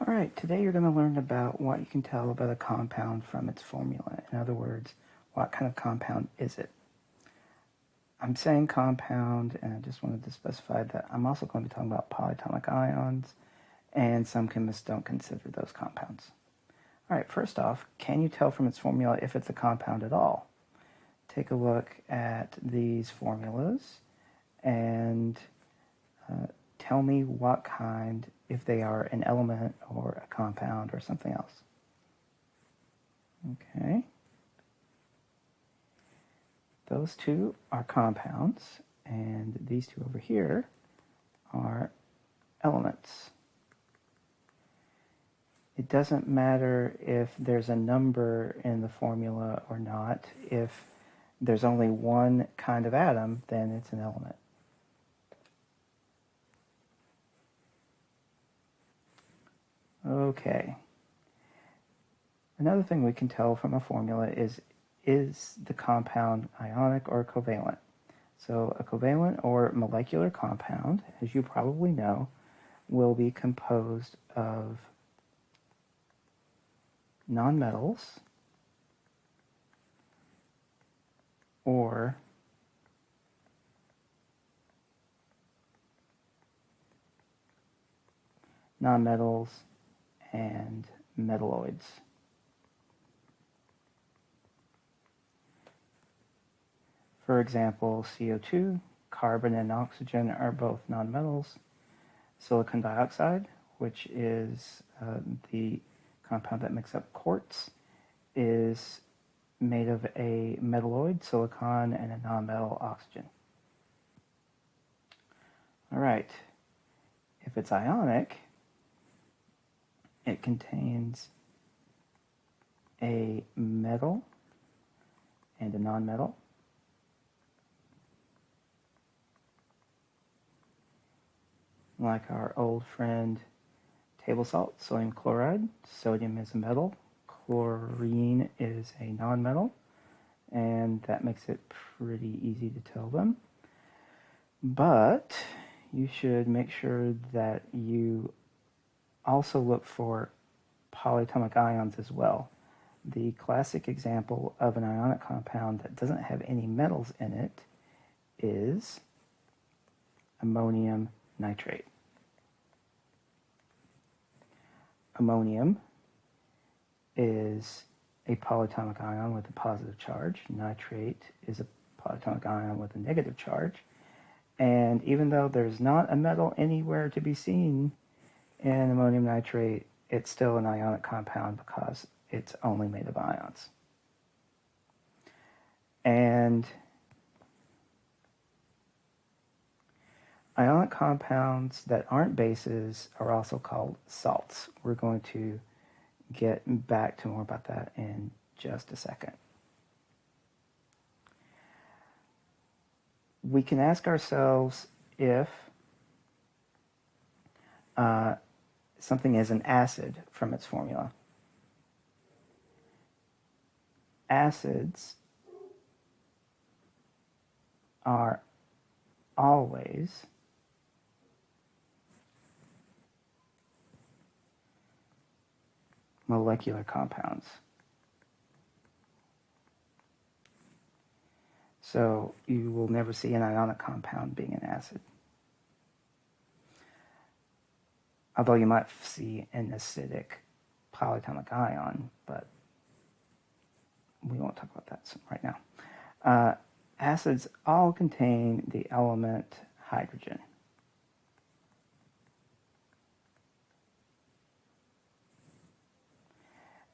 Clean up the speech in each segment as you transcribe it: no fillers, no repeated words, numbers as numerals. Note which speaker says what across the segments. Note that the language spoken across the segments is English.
Speaker 1: Alright, today you're going to learn about what you can tell about a compound from its formula. In other words, what kind of compound is it? I'm saying compound, and I just wanted to specify that I'm also going to be talking about polyatomic ions, and some chemists don't consider those compounds. Alright, first off, can you tell from its formula if it's a compound at all? Take a look at these formulas and tell me what kind, if they are an element or a compound or something else. Okay. Those two are compounds, and these two over here are elements. It doesn't matter if there's a number in the formula or not. If there's only one kind of atom, then it's an element. Okay. Another thing we can tell from a formula is the compound ionic or covalent? So a covalent or molecular compound, as you probably know, will be composed of nonmetals or nonmetals and metalloids. For example, CO2, carbon, and oxygen are both nonmetals. Silicon dioxide, which is the compound that makes up quartz, is made of a metalloid, silicon, and a nonmetal, oxygen. All right, if it's ionic, it contains a metal and a nonmetal. Like our old friend table salt, sodium chloride. Sodium is a metal, chlorine is a nonmetal, and that makes it pretty easy to tell them. But you should make sure that you also look for polyatomic ions as well. The classic example of an ionic compound that doesn't have any metals in it is ammonium nitrate. Ammonium is a polyatomic ion with a positive charge. Nitrate is a polyatomic ion with a negative charge. And even though there's not a metal anywhere to be seen in ammonium nitrate, it's still an ionic compound because it's only made of ions. And ionic compounds that aren't bases are also called salts. We're going to get back to more about that in just a second. We can ask ourselves if something is an acid from its formula. Acids are always molecular compounds. So you will never see an ionic compound being an acid. Although you might see an acidic polyatomic ion, but we won't talk about that right now. Acids all contain the element hydrogen.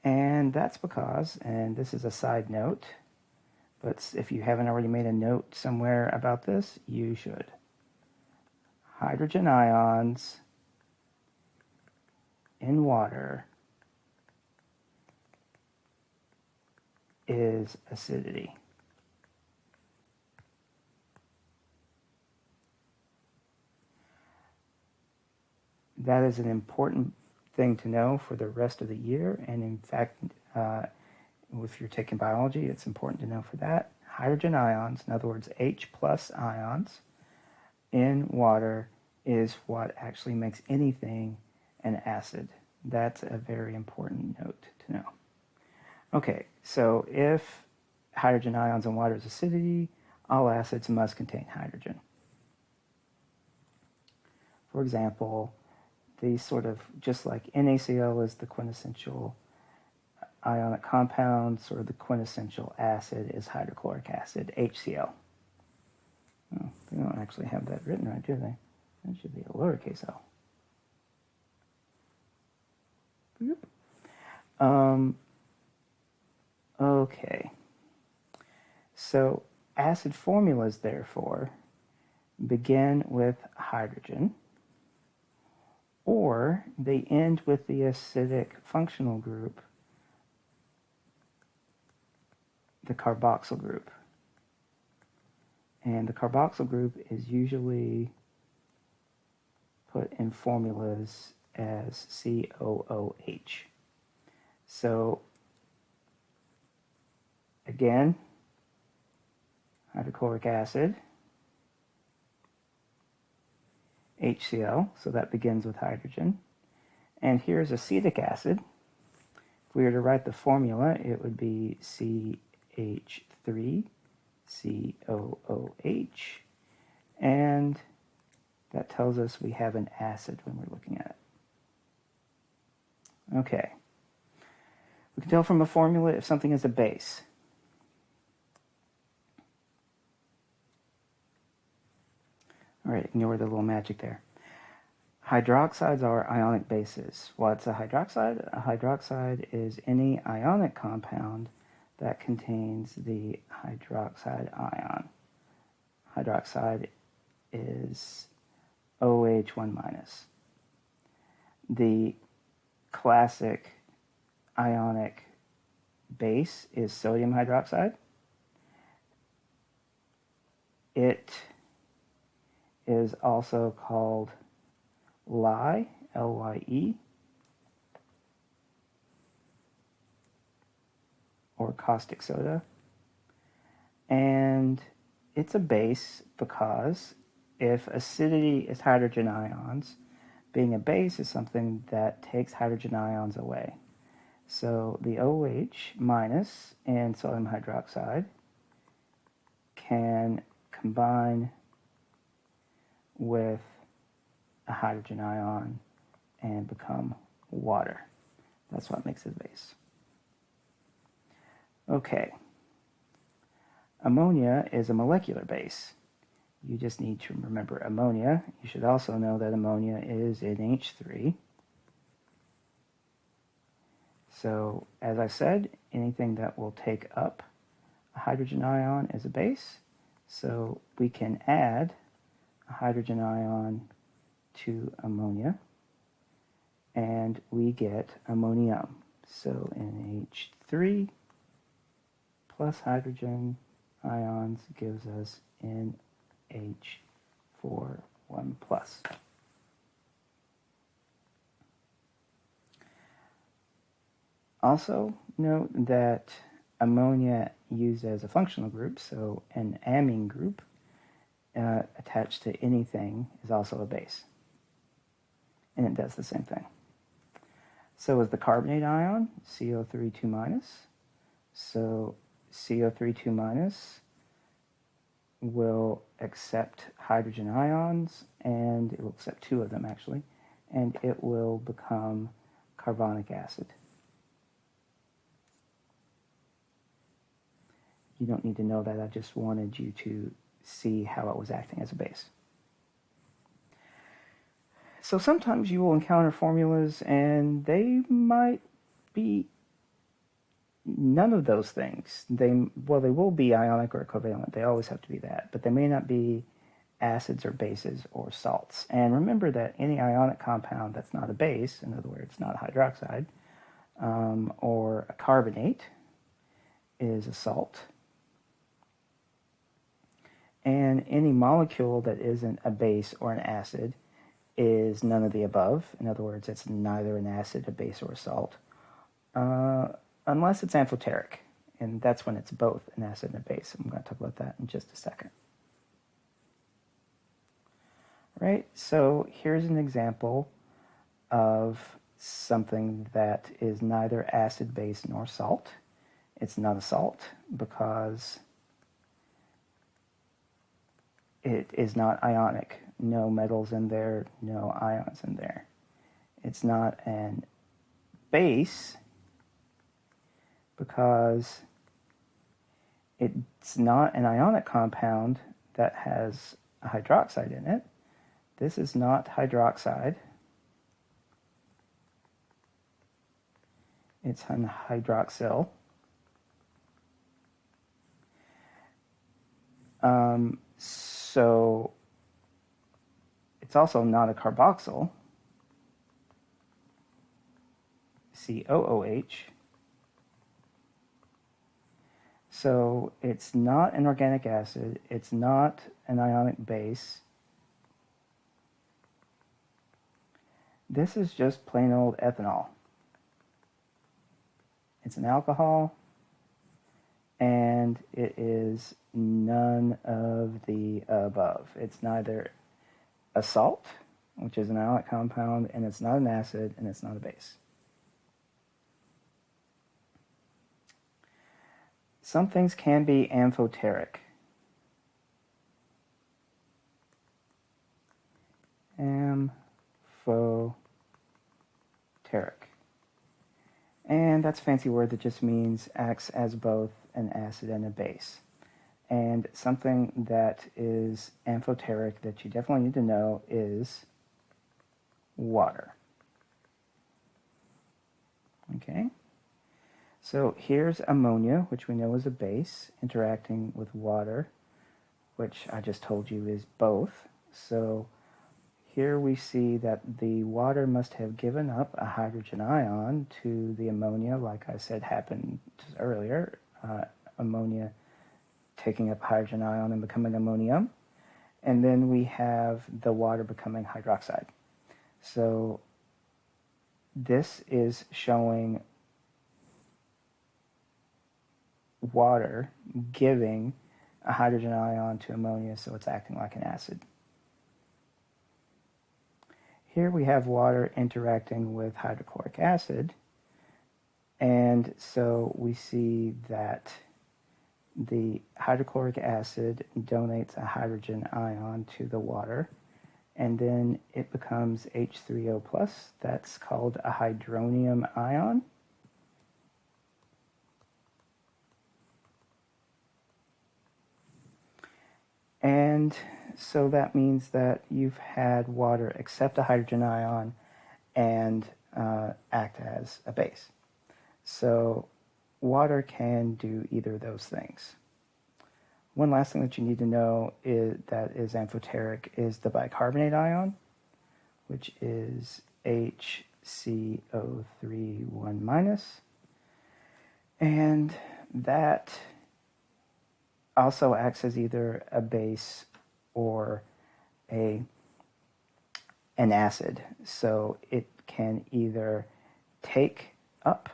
Speaker 1: And that's because, and this is a side note, but if you haven't already made a note somewhere about this, you should. Hydrogen ions in water is acidity. That is an important thing to know for the rest of the year, and in fact, if you're taking biology, it's important to know for that. Hydrogen ions, in other words, H plus ions in water is what actually makes anything an acid. That's a very important note to know. Okay, so if hydrogen ions in water's acidity, all acids must contain hydrogen. For example, these sort of, just like NaCl is the quintessential ionic compound, sort of the quintessential acid is hydrochloric acid, HCl. Oh, they don't actually have that written right, do they? That should be a lowercase l. Okay. So acid formulas, therefore, begin with hydrogen, or they end with the acidic functional group, the carboxyl group. And the carboxyl group is usually put in formulas as COOH. So again, hydrochloric acid, HCl, so that begins with hydrogen. And here's acetic acid. If we were to write the formula, it would be CH3COOH, and that tells us we have an acid when we're looking at it. Okay. We can tell from a formula if something is a base. All right, ignore the little magic there. Hydroxides are ionic bases. What's a hydroxide? A hydroxide is any ionic compound that contains the hydroxide ion. Hydroxide is OH1 minus. The classic ionic base is sodium hydroxide. It is also called lye, Lye, or caustic soda. And it's a base because if acidity is hydrogen ions, being a base is something that takes hydrogen ions away. So the OH minus in sodium hydroxide can combine with a hydrogen ion and become water. That's what makes it a base. Okay. Ammonia is a molecular base. You just need to remember ammonia. You should also know that ammonia is NH3. So, as I said, anything that will take up a hydrogen ion is a base. So we can add a hydrogen ion to ammonia, and we get ammonium. So NH3 plus hydrogen ions gives us NH41 plus. Also note that ammonia used as a functional group, so an amine group attached to anything is also a base. And it does the same thing. So is the carbonate ion, CO3 2 minus. So CO3 2 minus will accept hydrogen ions, and it will accept two of them actually, and it will become carbonic acid. You don't need to know that, I just wanted you to see how it was acting as a base. So sometimes you will encounter formulas and they might be none of those things. They will be ionic or covalent. They always have to be that. But they may not be acids or bases or salts. And remember that any ionic compound that's not a base, in other words, not a hydroxide, or a carbonate, is a salt. And any molecule that isn't a base or an acid is none of the above. In other words, it's neither an acid, a base, or a salt. Unless it's amphoteric, and that's when it's both an acid and a base. I'm going to talk about that in just a second. Right, so here's an example of something that is neither acid, base, nor salt. It's not a salt because it is not ionic. No metals in there, no ions in there. It's not an base because it's not an ionic compound that has a hydroxide in it. This is not hydroxide. It's an hydroxyl. So it's also not a carboxyl, COOH. So it's not an organic acid, it's not an ionic base. This is just plain old ethanol. It's an alcohol, and it is none of the above. It's neither a salt, which is an ionic compound, and it's not an acid, and it's not a base. Some things can be amphoteric. Amphoteric. And that's a fancy word that just means acts as both an acid and a base. And something that is amphoteric that you definitely need to know is water. Okay? So here's ammonia, which we know is a base, interacting with water, which I just told you is both. So here we see that the water must have given up a hydrogen ion to the ammonia, like I said happened earlier. Ammonia taking up a hydrogen ion and becoming ammonium. And then we have the water becoming hydroxide. So this is showing water giving a hydrogen ion to ammonia, so it's acting like an acid. Here we have water interacting with hydrochloric acid, and so we see that the hydrochloric acid donates a hydrogen ion to the water, and then it becomes H3O+. That's called a hydronium ion. And so that means that you've had water accept a hydrogen ion and act as a base. So water can do either of those things. One last thing that you need to know that is amphoteric is the bicarbonate ion, which is HCO3 1-. And that also acts as either a base or an acid. So it can either take up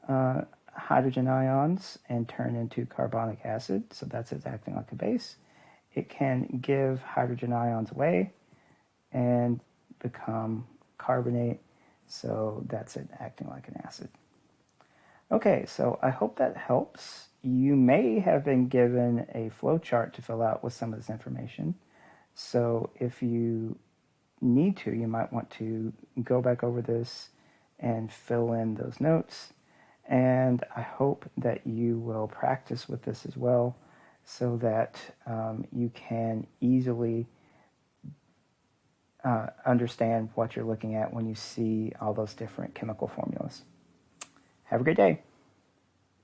Speaker 1: hydrogen ions and turn into carbonic acid, so that's it acting like a base. It can give hydrogen ions away and become carbonate, so that's it acting like an acid. Okay, so I hope that helps. You may have been given a flow chart to fill out with some of this information. So if you need to, you might want to go back over this and fill in those notes. And I hope that you will practice with this as well so that you can easily understand what you're looking at when you see all those different chemical formulas. Have a great day.